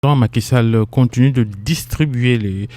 Macky Sall continue de distribuer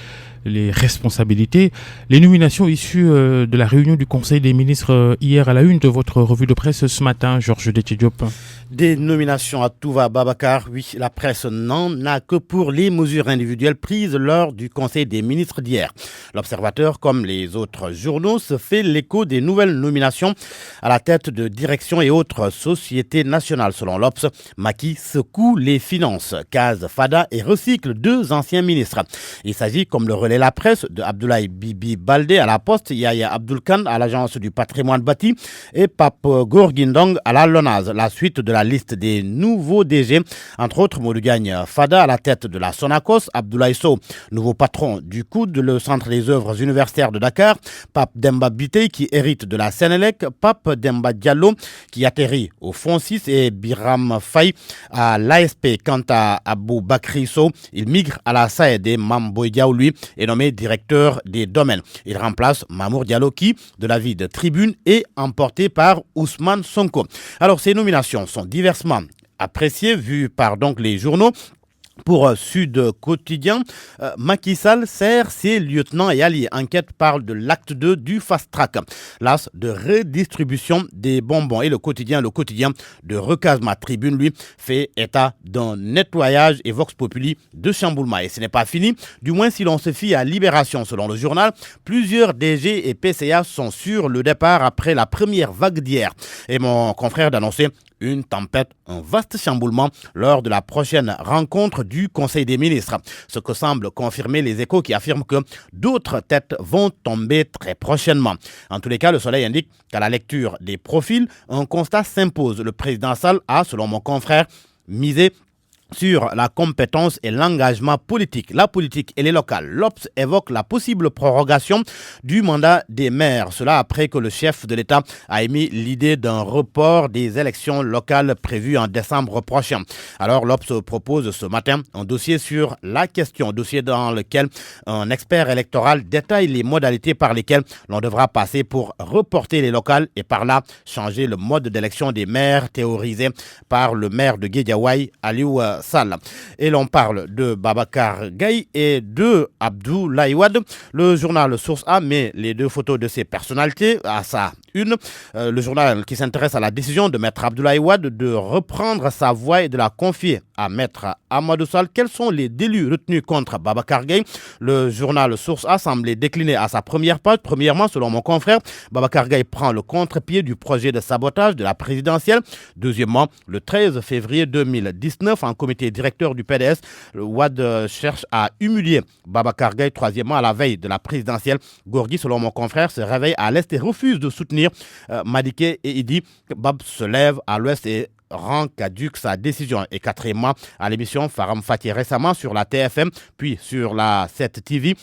les responsabilités. Les nominations issues de la réunion du Conseil des ministres hier à la une de votre revue de presse ce matin, Georges Déthié-Diop. Des nominations à tout va, Babacar. Oui, la presse n'en a que pour les mesures individuelles prises lors du Conseil des ministres d'hier. L'Observateur, comme les autres journaux, se fait l'écho des nouvelles nominations à la tête de direction et autres sociétés nationales. Selon l'Obs, Macky secoue les finances, case Fada et recycle deux anciens ministres. Il s'agit, comme le relais la presse, de Abdoulaye Bibi Baldé à la Poste, Yaya Abdoul Khan à l'Agence du patrimoine bâti et Pape Gorguindong à la LONASE. La suite de la liste des nouveaux DG, entre autres Modou Diagne Fada à la tête de la Sonacos, Abdoulaye Sow, nouveau patron du COUD, le Centre des œuvres universitaires de Dakar, Pape Demba Biteye qui hérite de la Sénélec, Pape Demba Diallo qui atterrit au Fonds 6 et Biram Faye à l'ASP. Quant à Abou Bakri Sow, il migre à la SAED et Mamboy Diaw, lui, est nommé directeur des domaines. Il remplace Mamour Diallo qui, de la vie de Tribune, est emporté par Ousmane Sonko. Alors ces nominations sont diversement appréciées, vues par donc les journaux. Pour Sud Quotidien, Macky Sall sert ses lieutenants et alliés. Enquête parle de l'acte 2 du Fast Track. L'as de redistribution des bonbons. Et le quotidien de recasement. Tribune, lui, fait état d'un nettoyage et Vox Populi de chamboulement. Et ce n'est pas fini, du moins si l'on se fie à Libération. Selon le journal, plusieurs DG et PCA sont sur le départ après la première vague d'hier. Et mon confrère d'annoncer une tempête, un vaste chamboulement lors de la prochaine rencontre du Conseil des ministres. Ce que semblent confirmer les Échos qui affirment que d'autres têtes vont tomber très prochainement. En tous les cas, le Soleil indique qu'à la lecture des profils, un constat s'impose. Le président Sall a, selon mon confrère, misé sur la compétence et l'engagement politique. La politique et les locales. L'Obs évoque la possible prorogation du mandat des maires. Cela après que le chef de l'État a émis l'idée d'un report des élections locales prévues en décembre prochain. Alors l'Obs propose ce matin un dossier sur la question, dossier dans lequel un expert électoral détaille les modalités par lesquelles l'on devra passer pour reporter les locales et par là changer le mode d'élection des maires théorisé par le maire de Guédiawaye, Aliou Sall. Et l'on parle de Babacar Gaye et de Abdoulaye Wade. Le journal Source A met les deux photos de ces personnalités à sa une. Le journal qui s'intéresse à la décision de Maître Abdoulaye Wade de reprendre sa voix et de la confier à Maître Amadou Sall. Quels sont les délits retenus contre Babacar Gaye? Le journal Source A semble décliner à sa première page. Premièrement, selon mon confrère, Babacar Gaye prend le contre-pied du projet de sabotage de la présidentielle. Deuxièmement, le 13 février 2019, en comité directeur du PDS, Wade cherche à humilier Babacar Gaye. Troisièmement, à la veille de la présidentielle, Gorgui, selon mon confrère, se réveille à l'est et refuse de soutenir Madické et il dit que Bab se lève à l'ouest et rend caduque sa décision. Et quatrièmement, à l'émission Faram Fati récemment sur la TFM, puis sur la 7 TV,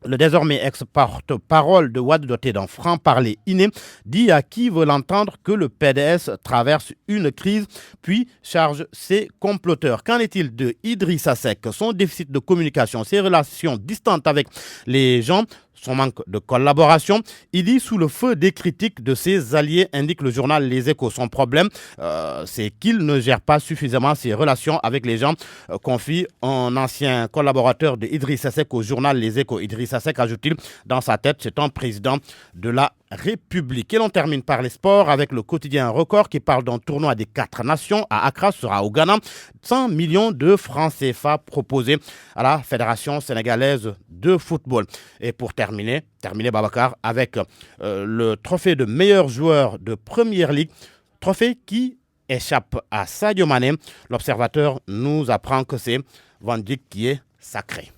le désormais ex-porte-parole de Wade, doté d'un franc-parler inné, dit à qui veut l'entendre que le PDS traverse une crise, puis charge ses comploteurs. Qu'en est-il de Idrissa Seck? Son déficit de communication, ses relations distantes avec les gens, son manque de collaboration. Il dit sous le feu des critiques de ses alliés, indique le journal Les Échos. Son problème, c'est qu'il ne gère pas suffisamment ses relations avec les gens, confie un ancien collaborateur de Idrissa Seck au journal Les Échos. Idrissa Seck, ajoute-t-il, dans sa tête, c'est un président de la République. Et l'on termine par les sports avec le quotidien Record qui parle d'un tournoi des 4 nations à Accra, sera au Ghana. 100 millions de francs CFA proposés à la Fédération sénégalaise de football. Et pour terminer Babacar avec le trophée de meilleur joueur de Première Ligue, trophée qui échappe à Sadio Mané. L'Observateur nous apprend que c'est Van Dijk qui est sacré.